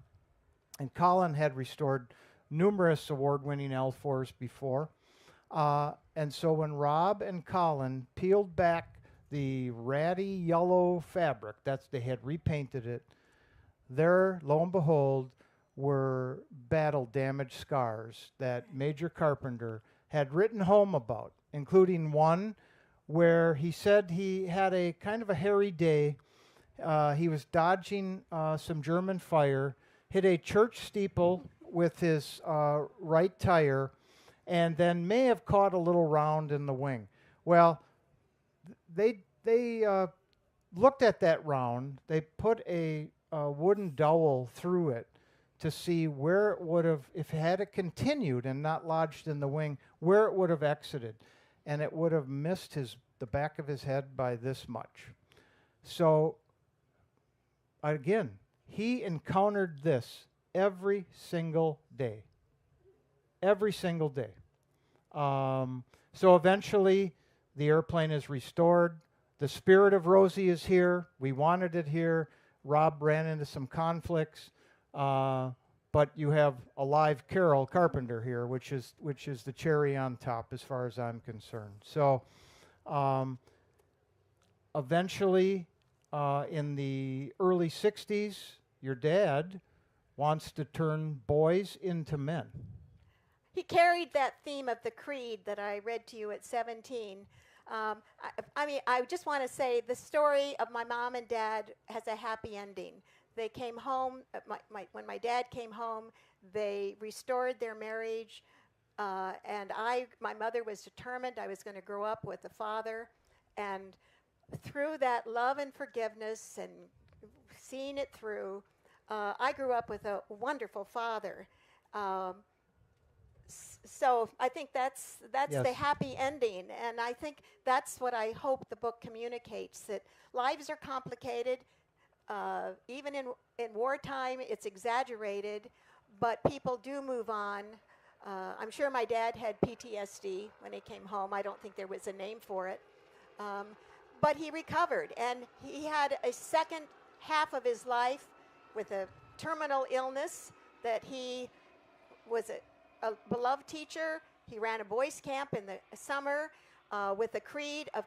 And Colin had restored numerous award-winning L-4s before. And so when Rob and Colin peeled back the ratty yellow fabric, they had repainted it, there, lo and behold, were battle-damaged scars that Major Carpenter had written home about, including one where he said he had a kind of a hairy day. He was dodging some German fire, hit a church steeple with his right tire, and then may have caught a little round in the wing. Well, they looked at that round. They put a wooden dowel through it to see where it would have, if it had continued and not lodged in the wing, where it would have exited. And it would have missed the back of his head by this much. So, again, he encountered this every single day. Every single day. So eventually, the airplane is restored. The spirit of Rosie is here. We wanted it here. Rob ran into some conflicts, but you have a live Carol Carpenter here, which is the cherry on top as far as I'm concerned. So eventually, in the early 60s, your dad wants to turn boys into men. He carried that theme of the creed that I read to you at 17. I mean, I just want to say the story of my mom and dad has a happy ending. They came home, when my dad came home, they restored their marriage, and my mother was determined I was going to grow up with a father, and through that love and forgiveness and seeing it through, I grew up with a wonderful father. So I think that's Yes. the happy ending, and I think that's what I hope the book communicates, that lives are complicated. Even in wartime, it's exaggerated, but people do move on. I'm sure my dad had PTSD when he came home. I don't think there was a name for it. But he recovered, and he had a second half of his life with a terminal illness that he was a beloved teacher. He ran a boys' camp in the summer with the creed of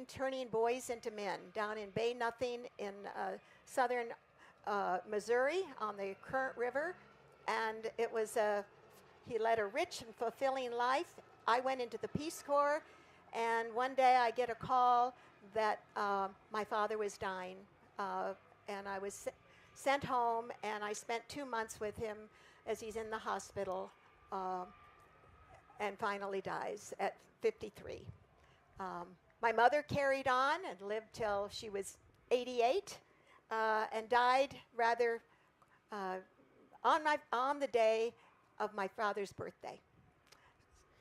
turning boys into men down in Bay Nothing in southern Missouri on the Current River. And it was he led a rich and fulfilling life. I went into the Peace Corps, and one day I get a call that my father was dying. And I was sent home, and I spent 2 months with him as he's in the hospital. And finally dies at 53. My mother carried on and lived till she was 88, and died rather on the day of my father's birthday.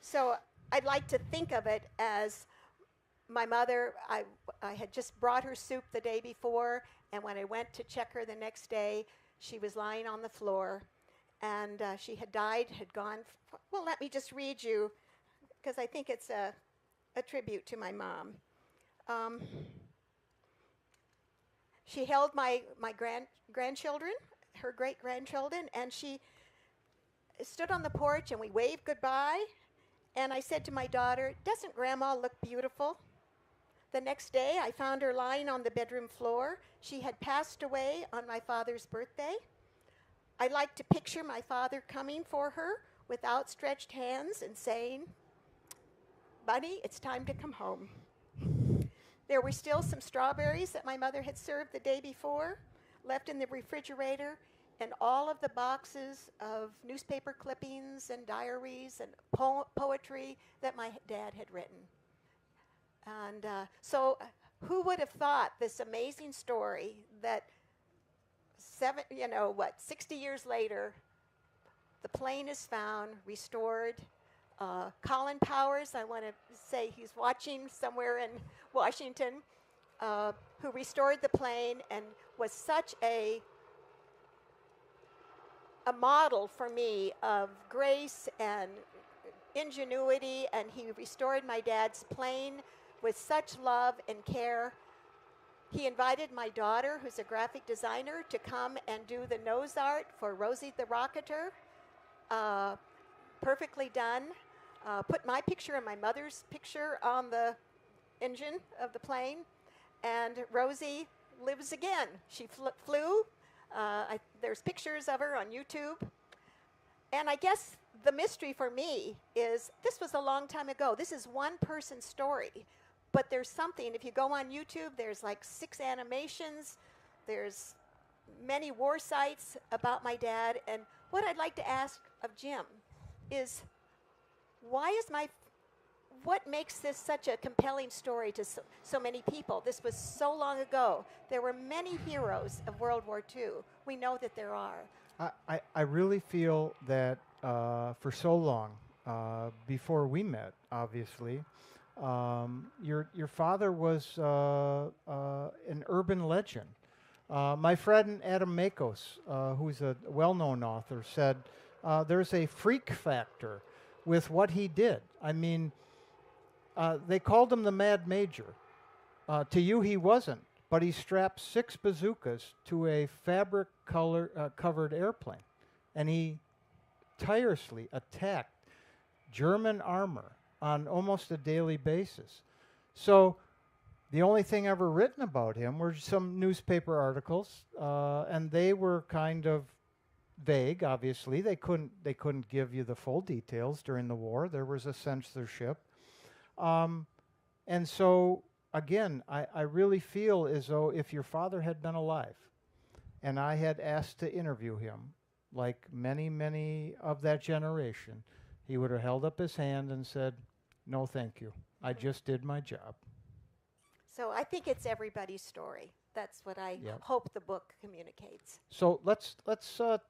So I'd like to think of it as my mother. I had just brought her soup the day before, and when I went to check her the next day, she was lying on the floor. And she had died, had gone. Well, let me just read you, because I think it's a tribute to my mom. She held my grandchildren, her great-grandchildren, and she stood on the porch, and we waved goodbye. And I said to my daughter, "Doesn't Grandma look beautiful?" The next day, I found her lying on the bedroom floor. She had passed away on my father's birthday. I like to picture my father coming for her with outstretched hands and saying, "Bunny, it's time to come home." There were still some strawberries that my mother had served the day before, left in the refrigerator, and all of the boxes of newspaper clippings and diaries and poetry that my dad had written. And so who would have thought this amazing story that 60 years later, the plane is found, restored. Colin Powers, I want to say he's watching somewhere in Washington, who restored the plane and was such a model for me of grace and ingenuity, and he restored my dad's plane with such love and care. He invited my daughter, who's a graphic designer, to come and do the nose art for Rosie the Rocketer. Perfectly done. Put my picture and my mother's picture on the engine of the plane. And Rosie lives again. She flew. There's pictures of her on YouTube. And I guess the mystery for me is this was a long time ago. This is one person's story. But there's something, if you go on YouTube, there's like 6 animations, there's many war sites about my dad, and what I'd like to ask of Jim is, what makes this such a compelling story to so many people? This was so long ago. There were many heroes of World War II. We know that there are. I really feel that for so long, before we met, obviously, your father was an urban legend. My friend Adam Makos, who's a well-known author, said there's a freak factor with what he did. I mean, they called him the Mad Major. To you, he wasn't, but he strapped 6 bazookas to a fabric covered airplane, and he tirelessly attacked German armor on almost a daily basis. So the only thing ever written about him were some newspaper articles, and they were kind of vague. Obviously, they couldn't give you the full details during the war. There was a censorship, and so again, I really feel as though if your father had been alive, and I had asked to interview him, like many of that generation, he would have held up his hand and said, "No, thank you. I just did my job." So I think it's everybody's story. That's what I hope the book communicates. So let's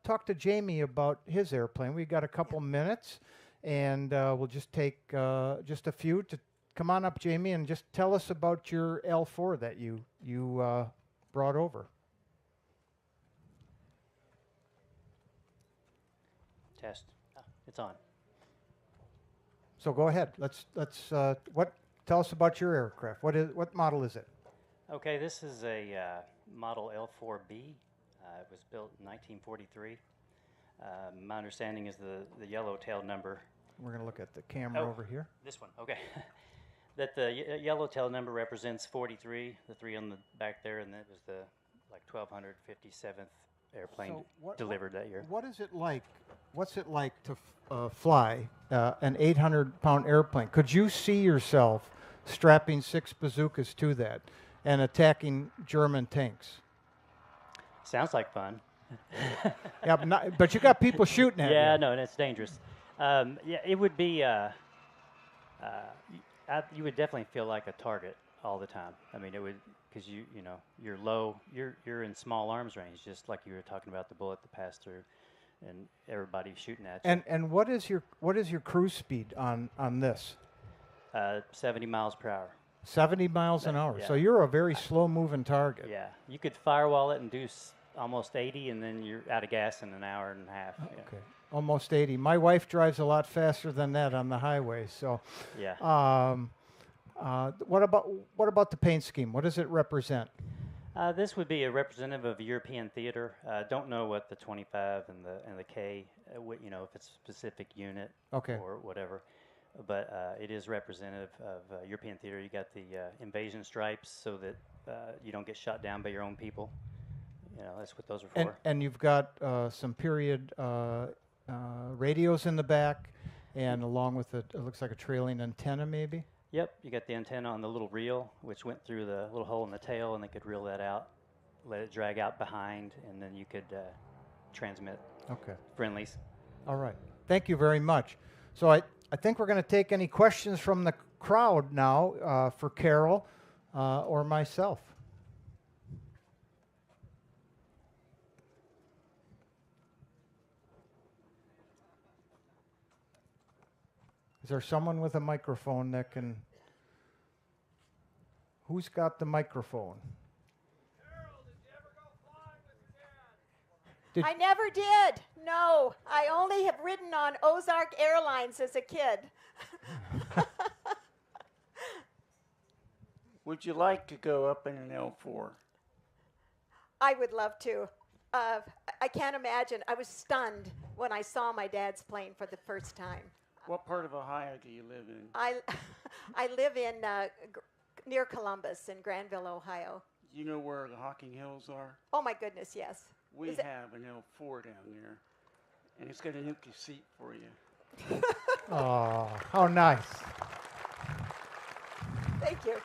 talk to Jamie about his airplane. We've got a couple minutes, and we'll just take just a few to come on up, Jamie, and just tell us about your L-4 that you brought over. Test. Oh, it's on. So go ahead. Tell us about your aircraft. What model is it? Okay, this is a model L-4B. It was built in 1943. My understanding is the yellow tail number. We're going to look at the camera over here. This one, okay. That the yellow tail number represents 43, the 3 on the back there, and that was the 1257th airplane delivered that year. What is it like? What's it like to fly an 800-pound airplane? Could you see yourself strapping 6 bazookas to that and attacking German tanks? Sounds like fun. Yeah, but you got people shooting at you. Yeah, no, and it's dangerous. Yeah, it would be. You would definitely feel like a target all the time. I mean, it would, because you're low, you're in small arms range, just like you were talking about the bullet that passed through, and everybody's shooting at you. And what is your cruise speed on this? 70 miles per hour. 70 miles an hour. Yeah. So you're a very slow-moving target. Yeah, you could firewall it and do almost 80, and then you're out of gas in an hour and a half. Okay, Yeah. almost 80. My wife drives a lot faster than that on the highway. So, yeah. What about the paint scheme? What does it represent? This would be a representative of European theater. Don't know what the 25 and the K, if it's a specific unit or whatever. But it is representative of European theater. You got the invasion stripes so that you don't get shot down by your own people. That's what those are for. And you've got some period radios in the back, and along with it looks like a trailing antenna maybe? Yep, you got the antenna on the little reel, which went through the little hole in the tail, and they could reel that out, let it drag out behind, and then you could transmit friendlies. All right. Thank you very much. So I think we're going to take any questions from the crowd now for Carol or myself. Is there someone with a microphone that can... Who's got the microphone? Carol, did you ever go flying with your dad? I never did. No, I only have ridden on Ozark Airlines as a kid. Would you like to go up in an L-4? I would love to. I can't imagine. I was stunned when I saw my dad's plane for the first time. What part of Ohio do you live in? I live in near Columbus in Granville, Ohio. You know where the Hocking Hills are? Oh my goodness, yes. We have an L-4 down there, and it's got an empty seat for you. Oh, how nice. Thank you.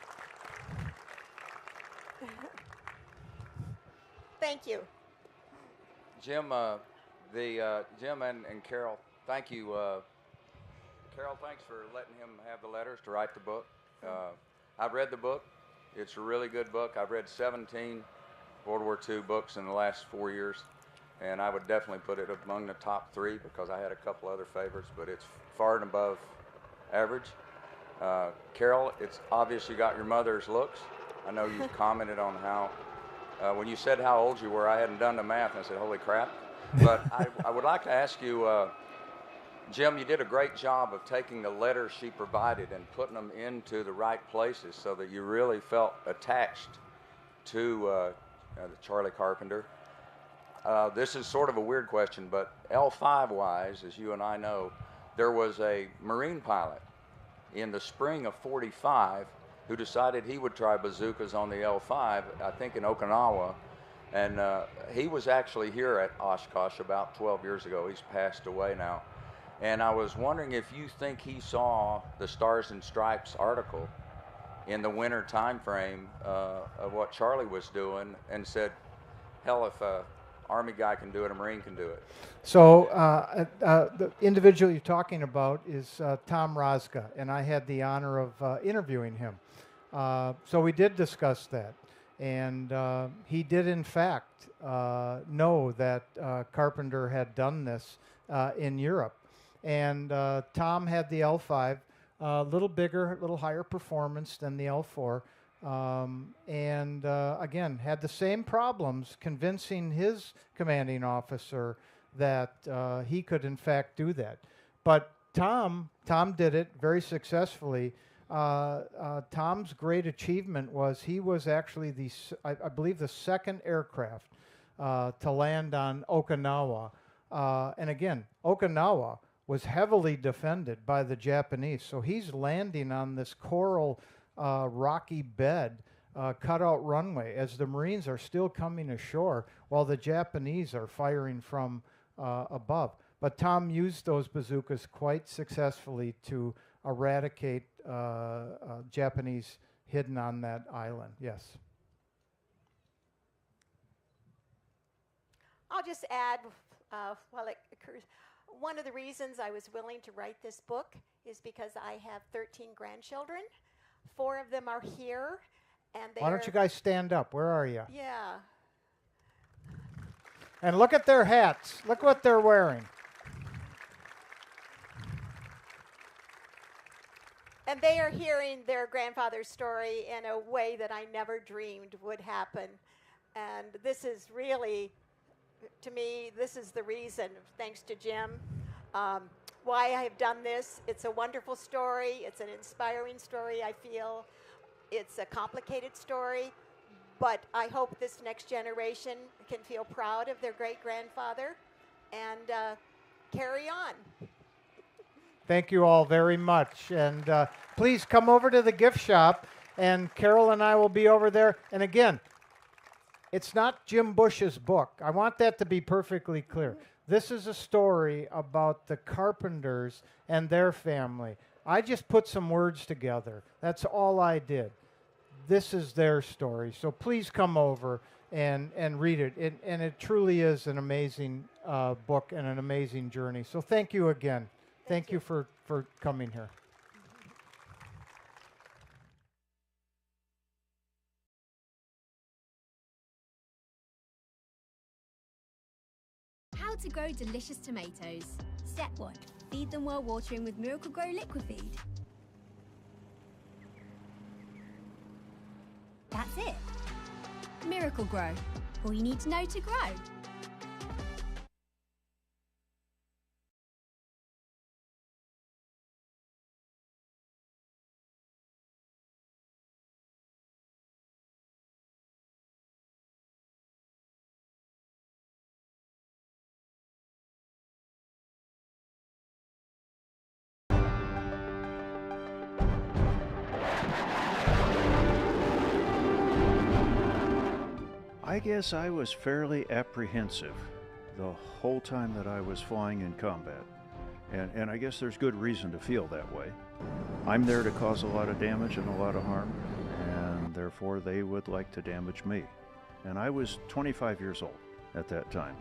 Thank you. Jim, Jim and Carol, thank you. Carol, thanks for letting him have the letters to write the book. I've read the book. It's a really good book. I've read 17 World War II books in the last 4 years, and I would definitely put it among the top 3 because I had a couple other favorites, but it's far and above average. Carol, it's obvious you got your mother's looks. I know you've commented on how, when you said how old you were, I hadn't done the math, and I said, holy crap. But I would like to ask you, Jim, you did a great job of taking the letters she provided and putting them into the right places so that you really felt attached to Charlie Carpenter. This is sort of a weird question, but L-5-wise, as you and I know, there was a Marine pilot in the spring of '45 who decided he would try bazookas on the L-5, I think in Okinawa, and he was actually here at Oshkosh about 12 years ago. He's passed away now. And I was wondering if you think he saw the Stars and Stripes article in the winter time frame of what Charlie was doing and said, hell, if a Army guy can do it, a Marine can do it. So the individual you're talking about is Tom Rozga, and I had the honor of interviewing him. So we did discuss that. And he did, in fact, know that Carpenter had done this in Europe. And Tom had the L-5, a little bigger, a little higher performance than the L-4. And again, had the same problems convincing his commanding officer that he could, in fact, do that. But Tom did it very successfully. Tom's great achievement was he was actually I believe the second aircraft to land on Okinawa. And again, Okinawa was heavily defended by the Japanese. So he's landing on this coral rocky bed, cutout runway, as the Marines are still coming ashore while the Japanese are firing from above. But Tom used those bazookas quite successfully to eradicate Japanese hidden on that island. Yes. I'll just add, while it occurs, one of the reasons I was willing to write this book is because I have 13 grandchildren. 4 of them are here, and they Why don't you guys stand up? Where are you? Yeah. And look at their hats. Look what they're wearing. And they are hearing their grandfather's story in a way that I never dreamed would happen. And this is really, to me, this is the reason, thanks to Jim, why I have done this. It's a wonderful story. It's an inspiring story, I feel. It's a complicated story. But I hope this next generation can feel proud of their great-grandfather and carry on. Thank you all very much. And please come over to the gift shop, and Carol and I will be over there. And again, it's not Jim Bush's book. I want that to be perfectly clear. This is a story about the Carpenters and their family. I just put some words together. That's all I did. This is their story. So please come over and read it. And it truly is an amazing book and an amazing journey. So thank you again. Thank you for coming here. How to grow delicious tomatoes. Step 1. Feed them while watering with Miracle Grow liquid feed. That's it. Miracle Grow. All you need to know to grow. I guess I was fairly apprehensive the whole time that I was flying in combat. And I guess there's good reason to feel that way. I'm there to cause a lot of damage and a lot of harm, and therefore they would like to damage me. And I was 25 years old at that time.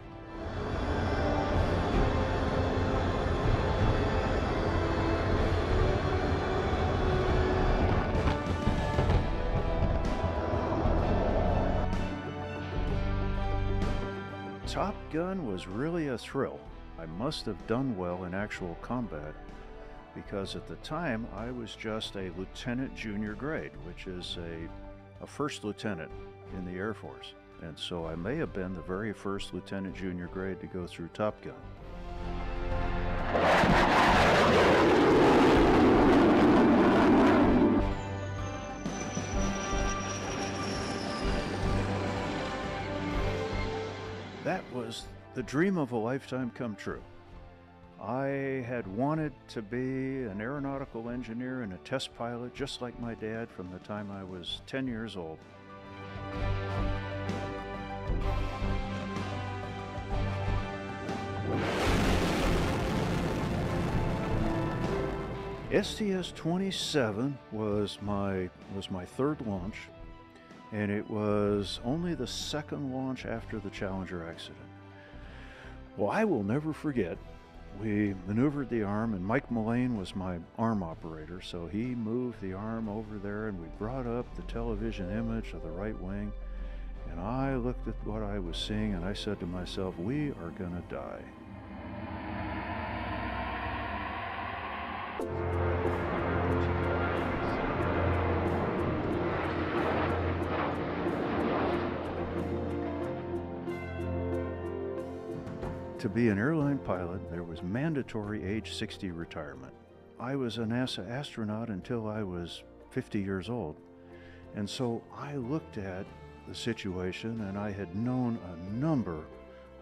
Top Gun was really a thrill. I must have done well in actual combat because at the time I was just a lieutenant junior grade, which is a first lieutenant in the Air Force. And so I may have been the very first lieutenant junior grade to go through Top Gun. That was the dream of a lifetime come true. I had wanted to be an aeronautical engineer and a test pilot just like my dad from the time I was 10 years old. STS-27 was my third launch, and it was only the second launch after the Challenger accident. Well, I will never forget, we maneuvered the arm, and Mike Mullane was my arm operator, so he moved the arm over there, and we brought up the television image of the right wing, and I looked at what I was seeing, and I said to myself, we are gonna die. To be an airline pilot, there was mandatory age 60 retirement. I was a NASA astronaut until I was 50 years old. And so I looked at the situation, and I had known a number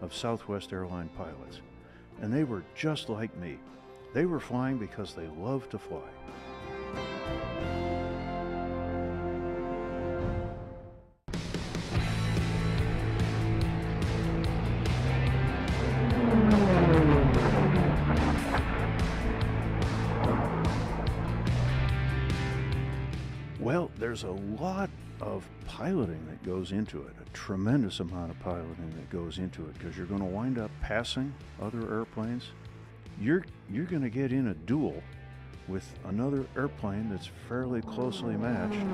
of Southwest airline pilots. And they were just like me. They were flying because they loved to fly. Well, there's a lot of piloting that goes into it, a tremendous amount of piloting that goes into it, because you're going to wind up passing other airplanes. You're going to get in a duel with another airplane that's fairly closely matched.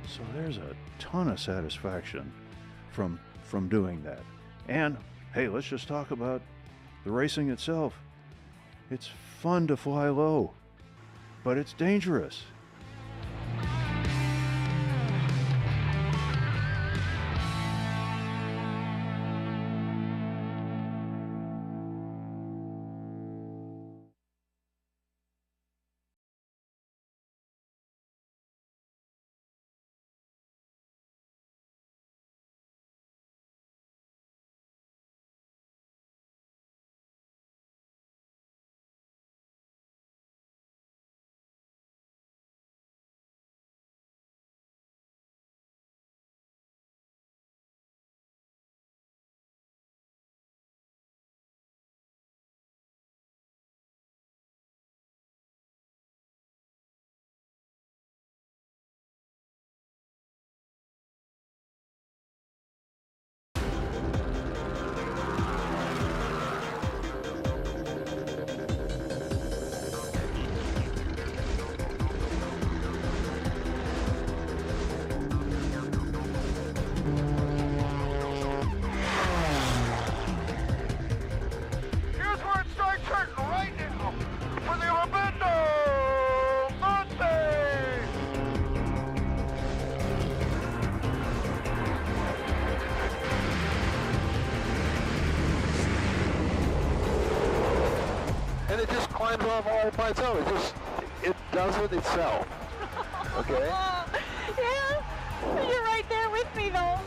So there's a ton of satisfaction from doing that. And hey, let's just talk about the racing itself. It's fun to fly low, but it's dangerous. It just climbs off all by itself. It does it itself. Okay? Yeah, you're right there with me though.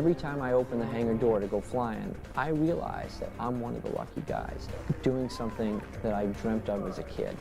every time I open the hangar door to go flying, I realize that I'm one of the lucky guys doing something that I dreamt of as a kid.